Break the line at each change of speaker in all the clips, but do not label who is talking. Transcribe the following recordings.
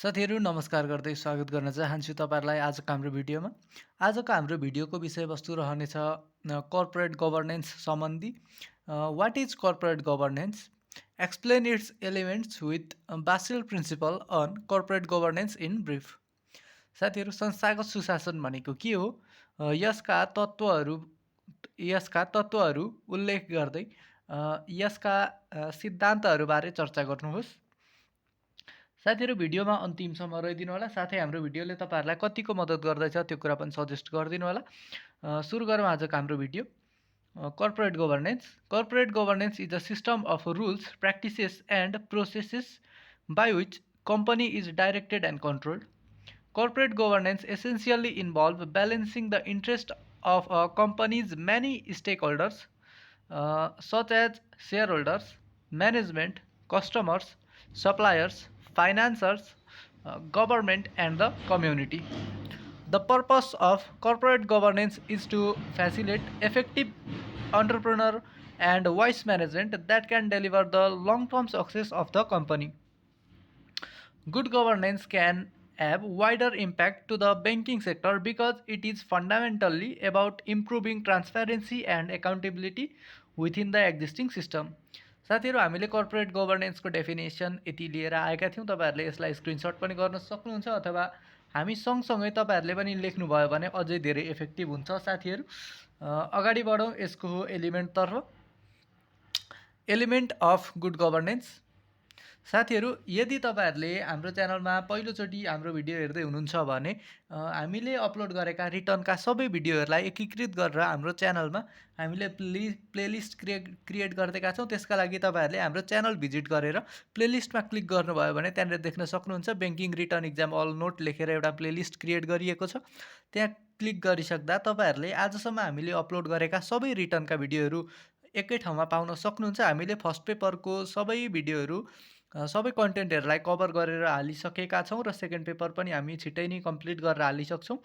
साथीहरू नमस्कार गर्दै स्वागत गर्न चाहन्छु तपाईहरुलाई आजको हाम्रो भिडियोमा। आजको हाम्रो भिडियोको विषयवस्तु रहनेछ कर्पोरेट गभर्नेन्स सम्बन्धी। What is corporate governance? Explain its elements with Basel principle on corporate governance in brief. साथीहरू संस्थागत सुशासन भनेको के हो? यसका तत्त्वहरू उल्लेख गर्दै यसका सिद्धान्तहरूबारे चर्चा गर्नुहोस्। साथीहरू भिडियोमा अन्तिमसम्म रहिदिनु होला। साथै हाम्रो भिडियोले तपाईहरुलाई कतिको मद्दत गर्दैछ त्यो कुरा पनि सजेस्ट गरिदिनु होला। सुरु गरौँ आजको हाम्रो video. Corporate governance. Corporate governance is a system of rules, practices and processes by which company is directed and controlled. Corporate governance essentially involves balancing the interest of a company's many stakeholders, such as shareholders, management, customers, suppliers, financiers, government, and the community. The purpose of corporate governance is to facilitate effective entrepreneur and wise management that can deliver the long-term success of the company. Good governance can have wider impact to the banking sector because it is fundamentally about improving transparency and accountability within the existing system. साथीहरू हामीले corporate गभर्नेन्सको definition यति लिएर आएका थियौँ। तपाईहरुले यसलाई screenshot पनि गर्न सक्नुहुन्छ अथवा हामी सँगसँगै तपाईहरुले पनि लेख्नुभयो भने अझै धेरै इफेक्टिभ हुन्छ। साथीहरू अगाडि बढौँ यसको एलिमेन्टतर्फ। Element of good governance. साथीहरू यदि तपाईहरुले हाम्रो च्यानलमा पहिलोचोटि हाम्रो भिडियो हेर्दै हुनुहुन्छ भने हामीले अपलोड गरेका रिटर्नका सबै भिडियोहरूलाई एकीकृत गरेर हाम्रो च्यानलमा हामीले प्लेलिस्ट क्रिएट गरिदिएका छौँ। त्यसका लागि तपाईहरुले हाम्रो च्यानल भिजिट गरेर प्लेलिस्टमा क्लिक गर्नुभयो भने त्यहाँनिर देख्न सक्नुहुन्छ banking written exam all note लेखेर एउटा प्लेलिस्ट क्रिएट गरिएको छ। त्यहाँ क्लिक गरिसक्दा तपाईहरुले आजसम्म हामीले अपलोड गरेका सबै रिटर्नका भिडियोहरू एकै ठाउँमा पाउन सक्नुहुन्छ। हामीले फर्स्ट पेपरको सबै भिडियोहरू सबै कन्टेन्टहरूलाई कभर गरेर हालिसकेका छौँ र सेकेन्ड पेपर पनि हामी छिट्टै नै कम्प्लिट गरेर हालिसक्छौँ।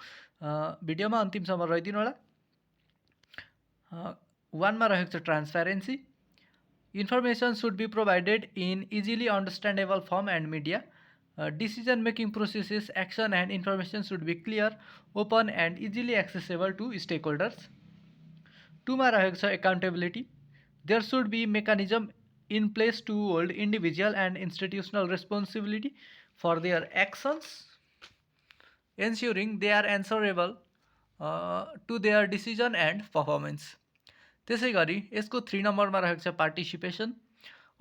भिडियोमा अन्तिमसम्म रहिदिनु होला। 1 मा रहेको छ transparency. Information should be provided in easily understandable form and media. Decision making processes, action and information should be clear, open and easily accessible to stakeholders. 2 मा रहेको छ accountability. There should be mechanism in place to hold individual and institutional responsibility for their actions, ensuring they are answerable to their decision and performance. त्यसैगरी यसको 3 नम्बरमा रहेको छ participation.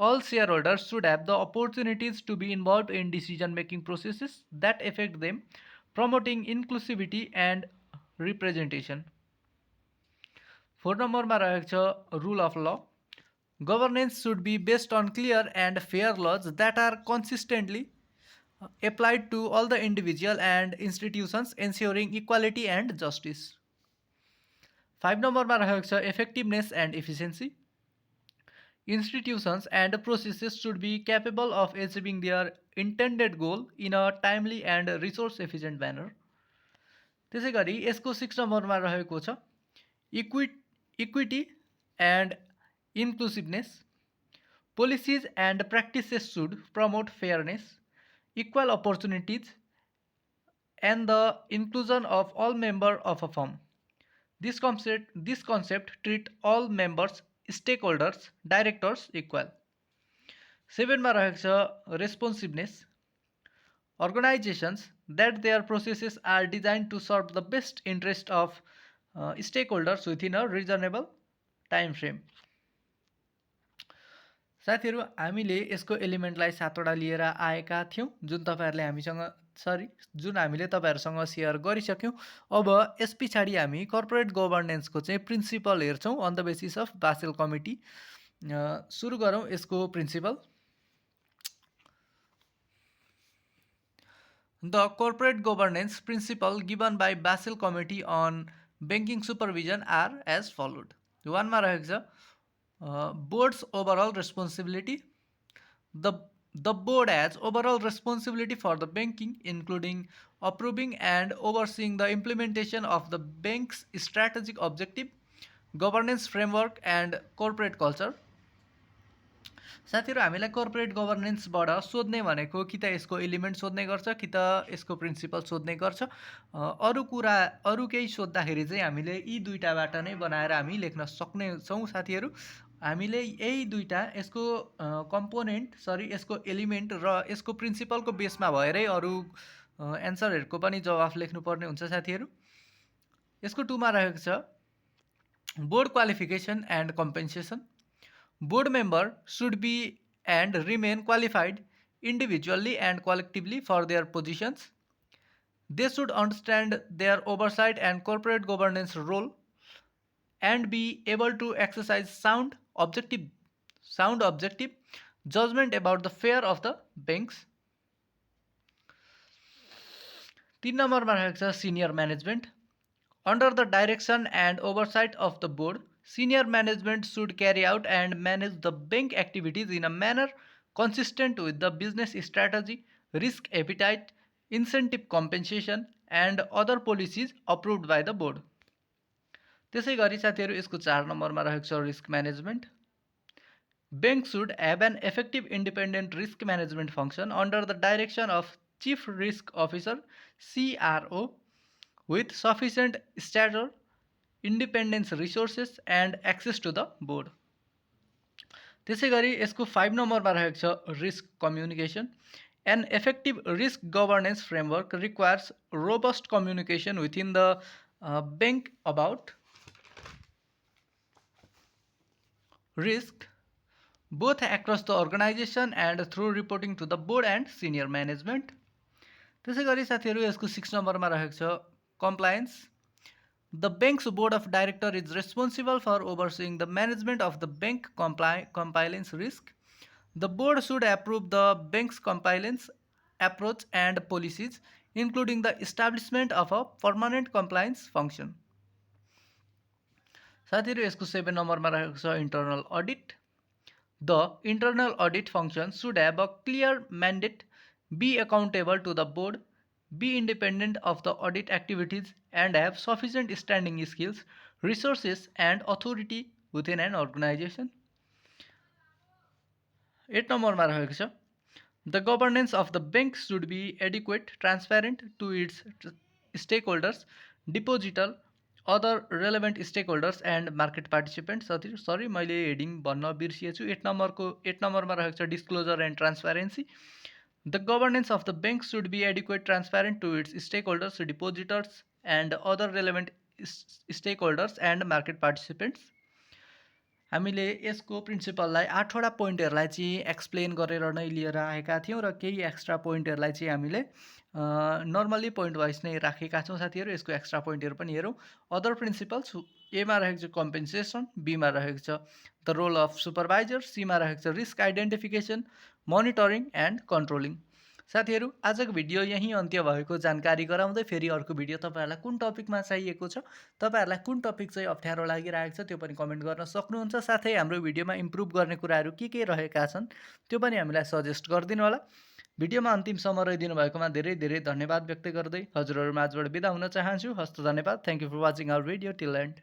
All shareholders should have the opportunities to be involved in decision making processes that affect them, promoting inclusivity and representation. 4 नम्बरमा रहेको छ rule of law. Governance should be based on clear and fair laws that are consistently applied to all the individual and institutions, ensuring equality and justice. 5 नम्बरमा रहेको छ effectiveness and efficiency. Institutions and processes should be capable of achieving their intended goal in a timely and resource efficient manner. त्यसैगरी यसको 6 नम्बरमा रहेको छ equity and inclusiveness. Policies and practices should promote fairness, equal opportunities, and the inclusion of all members of a firm. This concept treat all members, stakeholders, directors equal. 7 मा रहेको छ responsiveness. Organizations that their processes are designed to serve the best interest of stakeholders within a reasonable time frame. साथीहरू हामीले यसको एलिमेन्टलाई 7 वटा लिएर आएका थियौँ जुन हामीले तपाईहरुसँग शेयर गरिसक्यौँ। अब यस पछाडी हामी कर्पोरेट गभर्नेन्सको चाहिँ प्रिन्सिपल हेर्छौँ on the basis of Basel committee. सुरु गरौँ यसको प्रिन्सिपल। The corporate governance principle given by Basel Committee on Banking Supervision are as followed. 1 मा रहेको छ board's overall responsibility. The board has overall responsibility for the banking, including approving and overseeing the implementation of the bank's strategic objective, governance framework, and corporate culture. साथीहरू हामीलाई corporate गभर्नेन्सबाट सोध्ने भनेको कि त यसको एलिमेन्ट सोध्ने गर्छ कि त यसको प्रिन्सिपल सोध्ने गर्छ। अरू केही सोद्धाखेरि चाहिँ हामीले यी दुईटाबाट नै बनाएर हामी लेख्न सक्नेछौँ साथीहरू। हामीले यही दुईटा यसको यसको एलिमेन्ट र यसको प्रिन्सिपलको बेसमा भएरै अरू एन्सरहरूको पनि जवाफ लेख्नुपर्ने हुन्छ साथीहरू। यसको 2 मा रहेको छ board qualification and compensation. Board member should be and remain qualified individually and collectively for their positions. They should understand their oversight and corporate governance role and be able to exercise objective judgment about the fare of the banks. 3 नम्बरमा रहेको छ senior management. Under the direction and oversight of the board, senior management should carry out and manage the bank activities in a manner consistent with the business strategy, risk appetite, incentive compensation, and other policies approved by the board. त्यसै गरी साथीहरू यसको 4 नम्बरमा रहेको छ risk management. Bank should have an effective independent risk management function under the direction of Chief Risk Officer (CRO) with sufficient stature, independence resources and access to the board. त्यसै गरी यसको 5 नम्बरमा रहेको छ risk communication. An effective risk governance framework requires robust communication within the bank about risk, both across the organization and through reporting to the board and senior management. त्यसै गरी साथीहरू यसको 6 नम्बरमा रहेको छ compliance. The bank's board of directors is responsible for overseeing the management of the bank compliance risk. The board should approve the bank's compliance approach and policies, including the establishment of a permanent compliance function. साथीहरू यसको 7 नम्बरमा रहेको छ internal audit. The internal audit function should have a clear mandate, be accountable to the board, be independent of the audit activities, and have sufficient standing skills, resources, and authority within an organization. 8 नम्बरमा रहेको छ The governance of the bank should be adequate, transparent to its stakeholders, depositor, other relevant stakeholders, and market participants. Sorry, मैले heading भन्न बिर्सिएछु. 8 नम्बरमा रहेको छ disclosure and transparency. The governance of the bank should be adequate, transparent to its stakeholders, depositors, and other relevant stakeholders and market participants. हामीले यसको प्रिन्सिपललाई 8 वटा पोइन्टहरूलाई चाहिँ explain गरेर नै लिएर आएका थियौँ र केही एक्स्ट्रा पोइन्टहरूलाई चाहिँ हामीले नर्मली पोइन्ट वाइज नै राखेका छौँ साथीहरू. यसको एक्स्ट्रा पोइन्टहरू पनि हेरौँ. अदर प्रिन्सिपल्स एमा रहेको छ कम्पेन्सेसन, बीमा रहेको छ द रोल अफ सुपरभाइजर, सीमा रहेको छ risk identification, monitoring and controlling. साथीहरू आजको भिडियो यहीँ अन्त्य भएको जानकारी गराउँदै फेरि अर्को भिडियो तपाईँहरूलाई कुन टपिकमा चाहिएको छ, तपाईँहरूलाई कुन टपिक चाहिँ अप्ठ्यारो लागिरहेको छ त्यो पनि कमेन्ट गर्न सक्नुहुन्छ. साथै हाम्रो भिडियोमा इम्प्रुभ गर्ने कुराहरू के रहेका छन् त्यो पनि हामीलाई सजेस्ट गरिदिनु होला. भिडियोमा अन्तिमसम्म रहिदिनु भएकोमा धेरै धेरै धन्यवाद व्यक्त गर्दै हजुरहरू माझबाट बिदा हुन चाहन्छु. हस्त धन्यवाद. Thank you for watching our video till and.